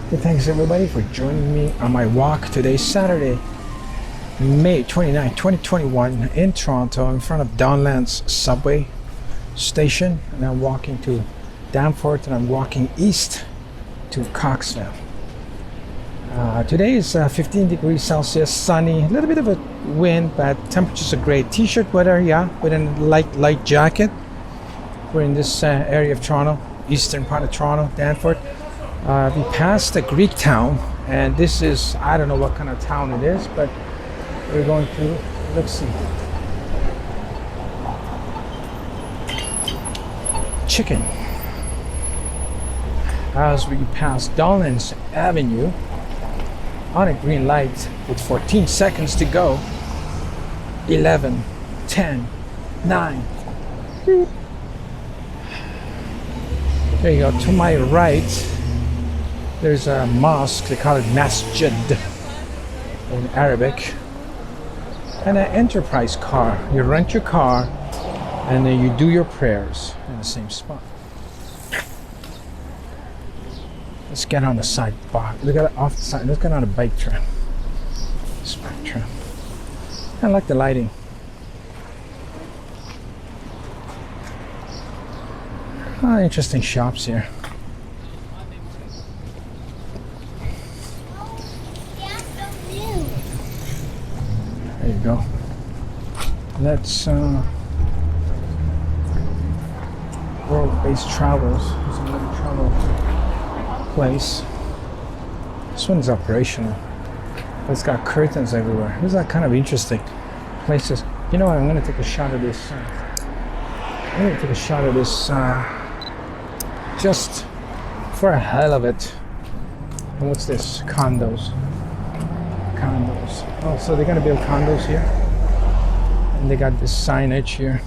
Hey, thanks everybody for joining me on my walk. Today's Saturday, May 29, 2021 in Toronto in front of Donlands subway station, and I'm walking to Danforth and I'm walking east to Coxwell. Today is 15 degrees Celsius, sunny, a little bit of a wind, but temperatures are great. T-shirt weather, yeah, with a light jacket. We're in this area of Toronto, eastern part of Toronto, Danforth. We passed a Greek town, and this is, I don't know what kind of town it is, but we're going to, let's see. Chicken. As we pass Donlands Avenue on a green light with 14 seconds to go. 11, 10, 9. There you go. To my right, there's a mosque. They call it masjid in Arabic. And an enterprise car. You rent your car and then you do your prayers in the same spot. Let's get on the sidewalk. Look at it off the side. Let's get on a bike trail. This bike trail. I like the lighting. Interesting shops here. There you go. Let's world-based travels. There's another travel place. This one's operational. It's got curtains everywhere. This is kind of interesting places. You know what? I'm going to take a shot of this. I'm going to take a shot of this just for a hell of it. And what's this? Condos. Oh, so they're going to build condos here. And they got this signage here.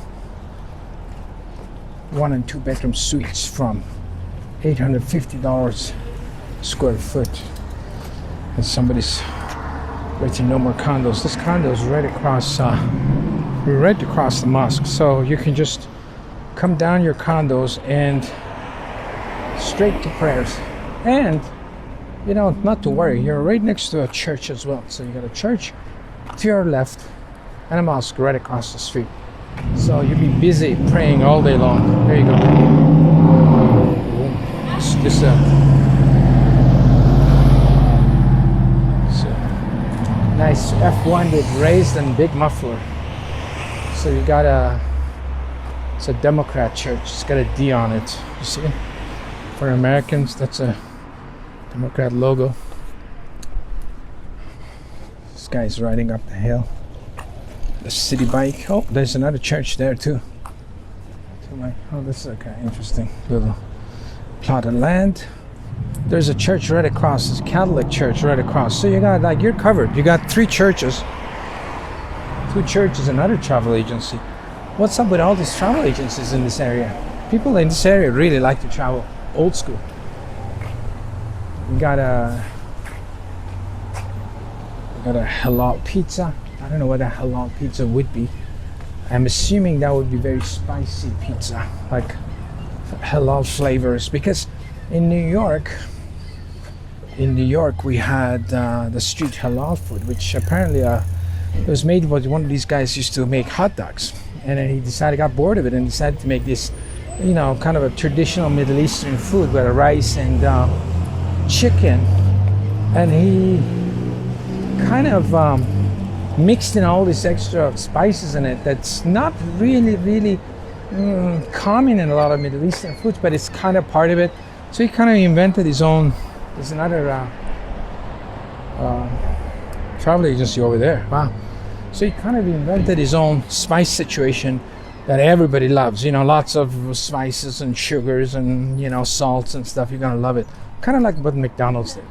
1 and 2 bedroom suites from $850 square foot. And somebody's writing no more condos. This condo is right across the mosque. So you can just come down your condos and straight to prayers. And you know, not to worry, you're right next to a church as well. So you got a church to your left and a mosque right across the street. So you'll be busy praying all day long. There you go. This nice F1 with raised and big muffler. So you got it's a Democrat church. It's got a D on it. You see? For Americans, that's a Democrat logo. This guy's riding up the hill. The city bike. Oh, there's another church there too. Oh, this is a kind of interesting little plot of land. There's a church right across. This Catholic church right across. So you got, like, you're covered. You got 3 churches. 2 churches, another travel agency. What's up with all these travel agencies in this area? People in this area really like to travel old school. We got a halal pizza. I don't know what a halal pizza would be. I'm assuming that would be very spicy pizza, like halal flavors. Because in New York we had the street halal food, which apparently it was made by one of these guys used to make hot dogs, and then he got bored of it and decided to make this, you know, kind of a traditional Middle Eastern food with rice and chicken, and he kind of mixed in all these extra spices in it that's not really common in a lot of Middle Eastern foods, but it's kind of part of it. So he kind of invented his own. There's another travel agency over there. Wow. So he kind of invented his own spice situation that everybody loves. You know, lots of spices and sugars and, you know, salts and stuff. You're gonna love it. Kind of like what McDonald's did.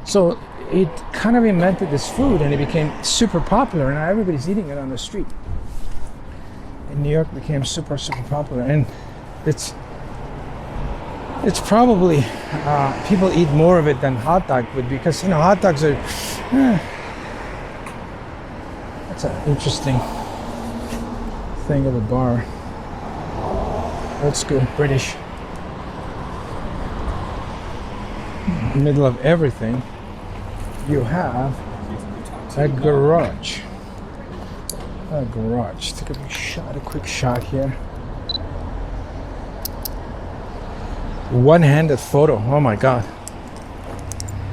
So it kind of invented this food, and it became super popular, and now everybody's eating it on the street. In New York, it became super popular, and it's probably people eat more of it than hot dog would, because, you know, hot dogs are that's an interesting thing of a bar. Old school British. middle of everything, you have a garage. A garage. Take a quick shot here. One-handed photo. Oh my God.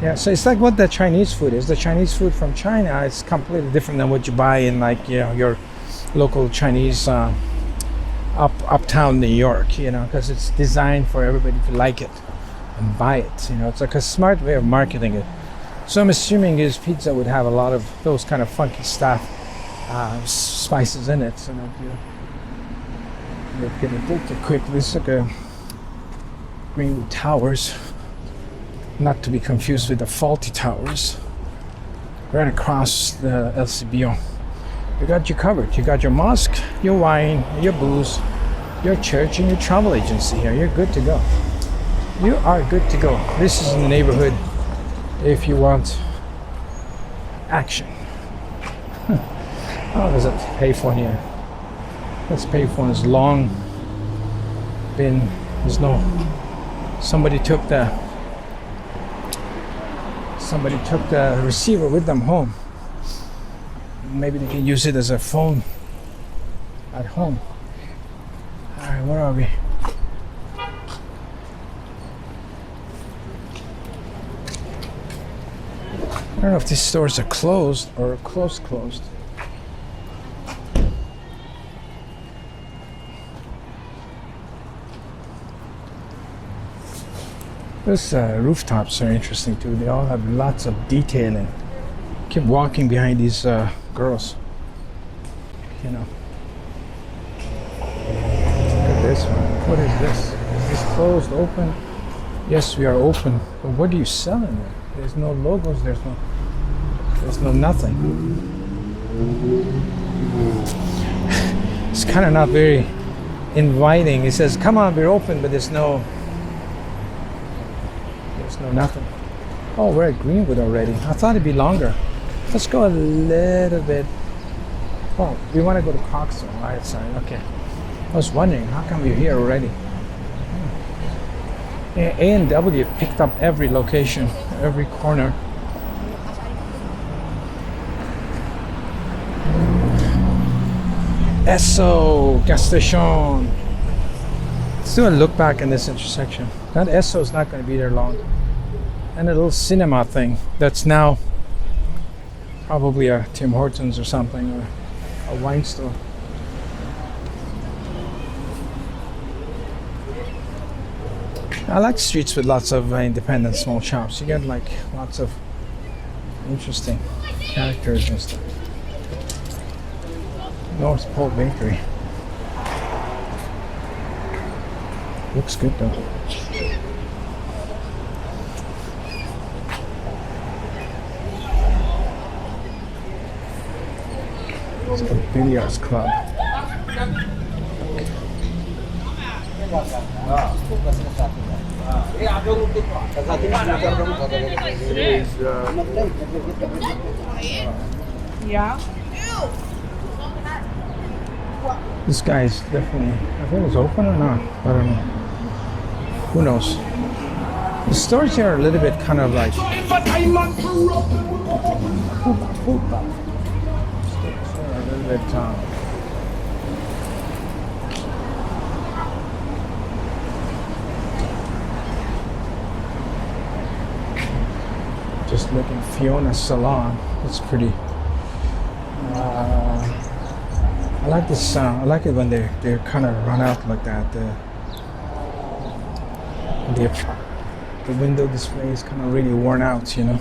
Yeah, so it's like what the Chinese food is. The Chinese food from China is completely different than what you buy in, like, you know, your local Chinese uptown New York, you know, because it's designed for everybody to like it and buy it. You know, it's like a smart way of marketing it. So I'm assuming his pizza would have a lot of those kind of funky stuff, spices in it. So that you're gonna take a quick. This is like a Greenwood Towers, not to be confused with the Faulty Towers. Right across the LCBO. You got you covered. You got your mosque, your wine, your booze, your church, and your travel agency here. You're good to go. You are good to go. This is in the neighborhood if you want action. Oh, there's a payphone here. This payphone is long been, there's no, somebody took the receiver with them home. Maybe they can use it as a phone at home. All right, where are we? I don't know if these stores are closed or closed. Those rooftops are interesting too. They all have lots of detailing. Keep walking behind these girls. You know. Look at this one. What is this? Is this closed, open? Yes, we are open. But what do you sell in there? There's no logos. There's no nothing. It's kind of not very inviting. It says, "Come on, we're open," but there's no nothing. Oh, we're at Greenwood already. I thought it'd be longer. Let's go a little bit. Oh, we want to go to Coxwell. Right side. Okay. I was wondering, how come we're here already? A&W picked up every location, every corner. Esso gas station. Let's do a look back in this intersection. That Esso is not going to be there long. And a little cinema thing that's now probably a Tim Hortons or something, or a wine store. I like streets with lots of independent small shops. You get like lots of interesting characters and stuff. North Pole Bakery. Looks good though. It's a billiards club. Yeah. This guy is definitely, I think it's open or not. I don't know. Who knows? The stores here are a little bit kind of like just looking Fiona's salon. It's pretty. I like this. I like it when they're kind of run out like that. The window display is kind of really worn out, you know.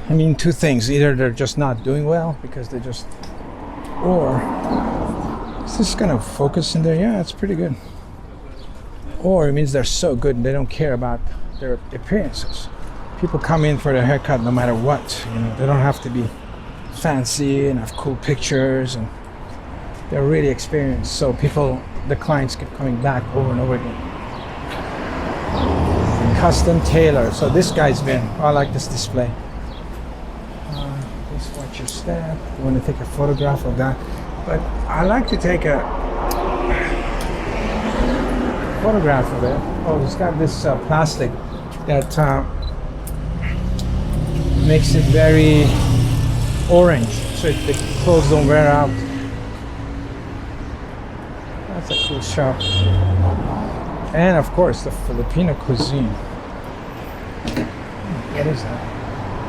I mean, two things: either they're just not doing well because they just, or is this kind of focus in there? Yeah, it's pretty good. Or it means they're so good and they don't care about their appearances. People come in for their haircut no matter what, you know. They don't have to be fancy and have cool pictures, and they're really experienced. So the clients keep coming back over and over again. Custom tailor. So this guy's been. I like this display. Just watch your step. You want to take a photograph of that, but I like to take a photograph of it. Oh, it's got this plastic that makes it very orange, so the clothes don't wear out. That's a cool shop. And of course, the Filipino cuisine. What is that?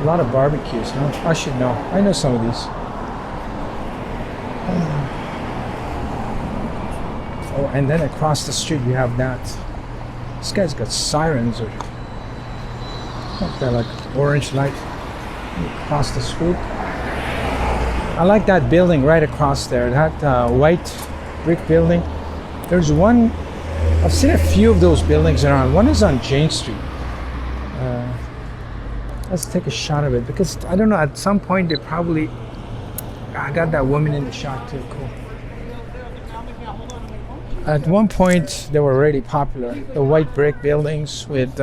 A lot of barbecues, huh? I should know. I know some of these. Oh, and then across the street you have that. This guy's got sirens, or they're like orange light across the street. I like that building right across there. That white brick building. There's one. I've seen a few of those buildings around. One is on Jane Street. Let's take a shot of it, because I don't know, at some point they probably, I got that woman in the shot too. Cool. At one point they were really popular, the white brick buildings with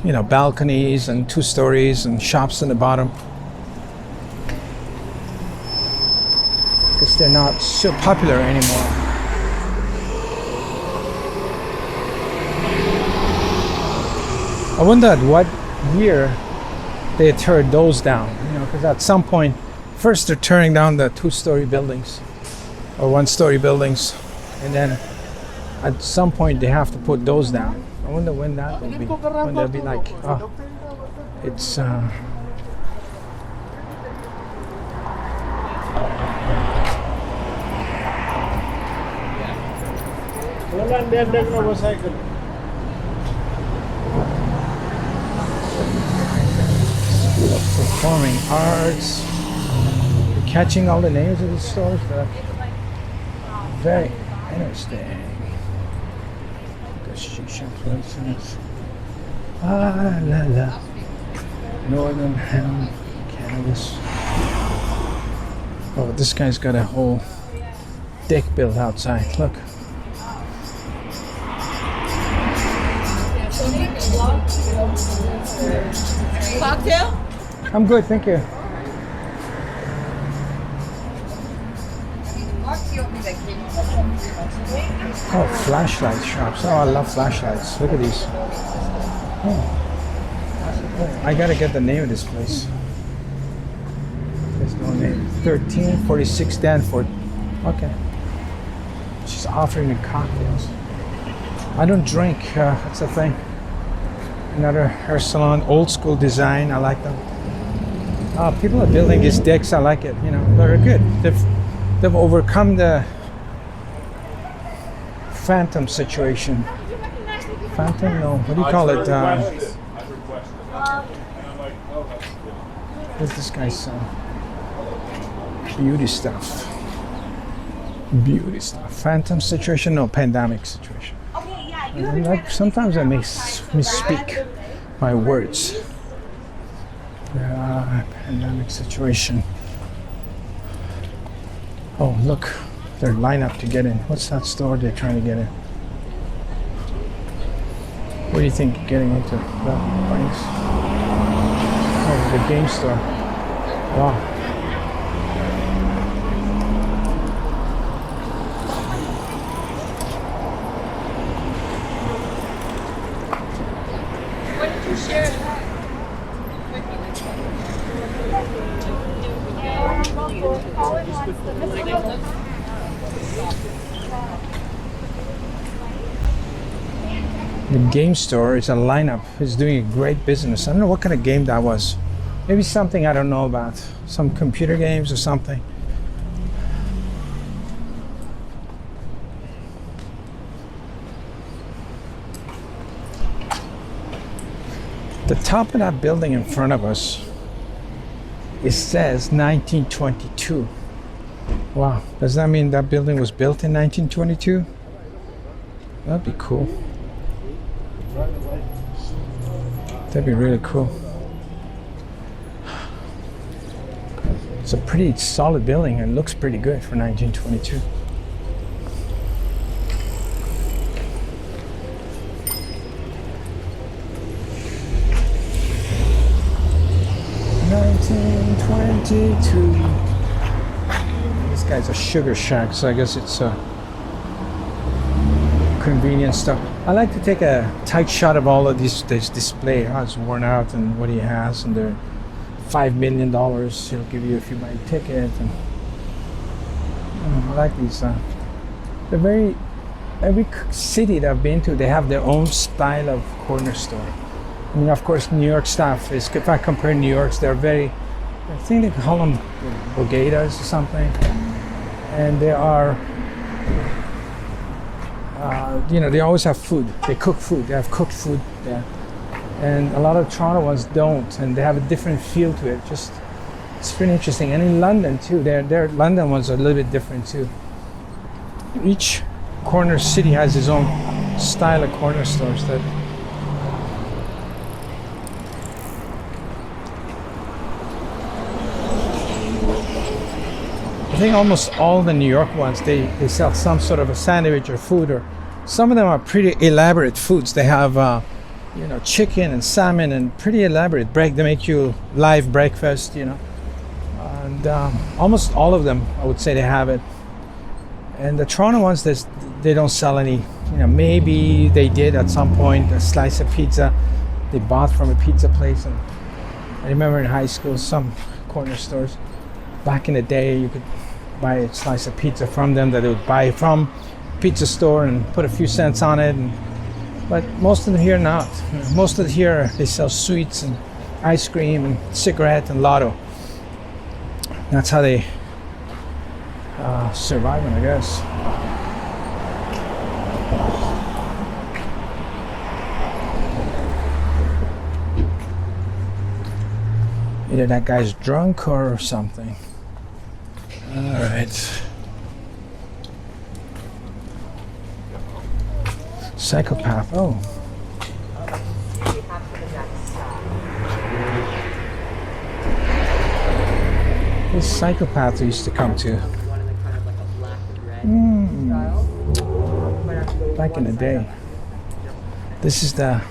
you know, balconies and 2 stories and shops in the bottom. Because they're not so popular anymore. I wonder at what year they turned those down, you know, because at some point, first they're tearing down the 2-story buildings or 1-story buildings, and then at some point they have to put those down. I wonder when that will be, when they'll be like, oh, it's performing arts. You're catching all the names of the stores. Very interesting. Shisha places. Ah la la. Northern Hemp Cannabis. Oh, this guy's got a whole deck built outside. Look. Cocktail? I'm good, thank you. Oh, flashlight shops. Oh, I love flashlights. Look at these. Oh. I gotta get the name of this place. There's no name. 1346 Danforth. Okay. She's offering me cocktails. I don't drink. That's the thing. Another hair salon, old school design. I like them. People are building these decks. I like it. You know, they're good. They've overcome the phantom situation. Phantom? No. What do you call it? What's this guy's beauty stuff? Beauty stuff. Phantom situation? No, pandemic situation. Sometimes I misspeak my words. Pandemic situation. Oh, look. They're lined up to get in. What's that store they're trying to get in? What do you think you're getting into? Oh, the game store. Wow. Why did you share it? The game store is a lineup. It's doing a great business. I don't know what kind of game that was. Maybe something I don't know about. Some computer games or something. The top of that building in front of us, it says 1922. Wow, does that mean that building was built in 1922? That'd be cool. That'd be really cool. It's a pretty solid building and looks pretty good for 1922. This guy's a sugar shack, so I guess it's convenience store. I like to take a tight shot of all of this display, how it's worn out and what he has, and they're $5 million. He'll give you if you buy a ticket. And I like these. They're very. Every city that I've been to, they have their own style of corner store. I mean, of course, New York stuff is. If I compare New York's, they're very. I think they call them bodegas or something, and they are. They always have food. They cook food. They have cooked food there, and a lot of Toronto ones don't, and they have a different feel to it. Just, it's pretty interesting. And in London too, their London ones are a little bit different too. Each corner city has its own style of corner stores that. I think almost all the New York ones, they sell some sort of a sandwich or food, or some of them are pretty elaborate foods. They have chicken and salmon and pretty elaborate break. They make you live breakfast, and almost all of them, I would say, they have it. And the Toronto ones, they don't sell any. Maybe they did at some point a slice of pizza they bought from a pizza place. And I remember in high school, some corner stores back in the day, you could buy a slice of pizza from them that they would buy from pizza store and put a few cents on it. But most of them here not. Most of them here, they sell sweets and ice cream and cigarette and lotto. That's how they survive, I guess. Either that guy's drunk or something. All right. Psychopath. Oh. This psychopath we used to come to. Back in the day. This is the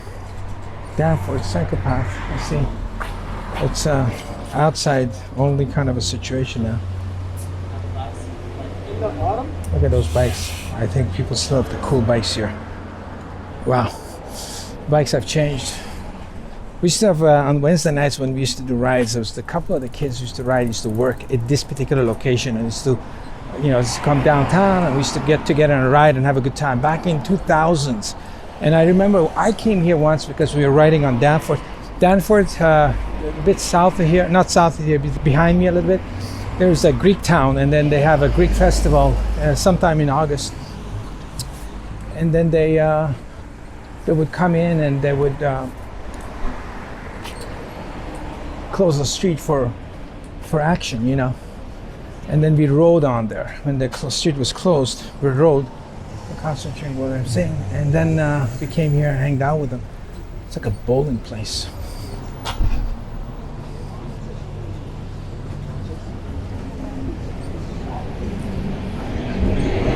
Danforth psychopath. You see, it's outside only kind of a situation now. Look at those bikes. I think people still have the cool bikes here. Wow. Bikes have changed. We used to have on Wednesday nights when we used to do rides, there was a couple of the kids used to work at this particular location, and used to come downtown, and we used to get together on a ride and have a good time back in 2000s. And I remember I came here once because we were riding on Danforth. Danforth, a bit south of here, not south of here, behind me a little bit, there's a Greek town, and then they have a Greek festival sometime in August. And then they would come in and they would close the street for action, And then we rode on there. When the street was closed, we rode, concentrating what I'm saying. And then we came here and hanged out with them. It's like a bowling place.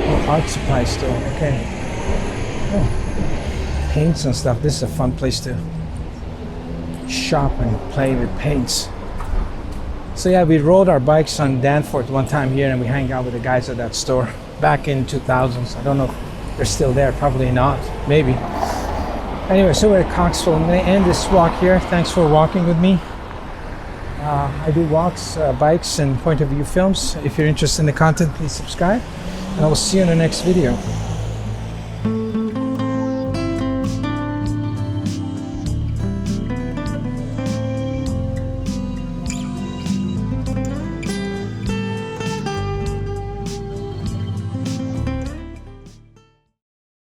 Oh, art supply store, okay. Oh, paints and stuff. This is a fun place to shop and play with paints. So yeah, we rode our bikes on Danforth one time here, and we hang out with the guys at that store back in 2000s. I don't know if they're still there, probably not, maybe. Anyway, so we're at Coxwell. I'm going to end this walk here. Thanks for walking with me. I do walks, bikes, and point of view films. If you're interested in the content, please subscribe, and I will see you in the next video.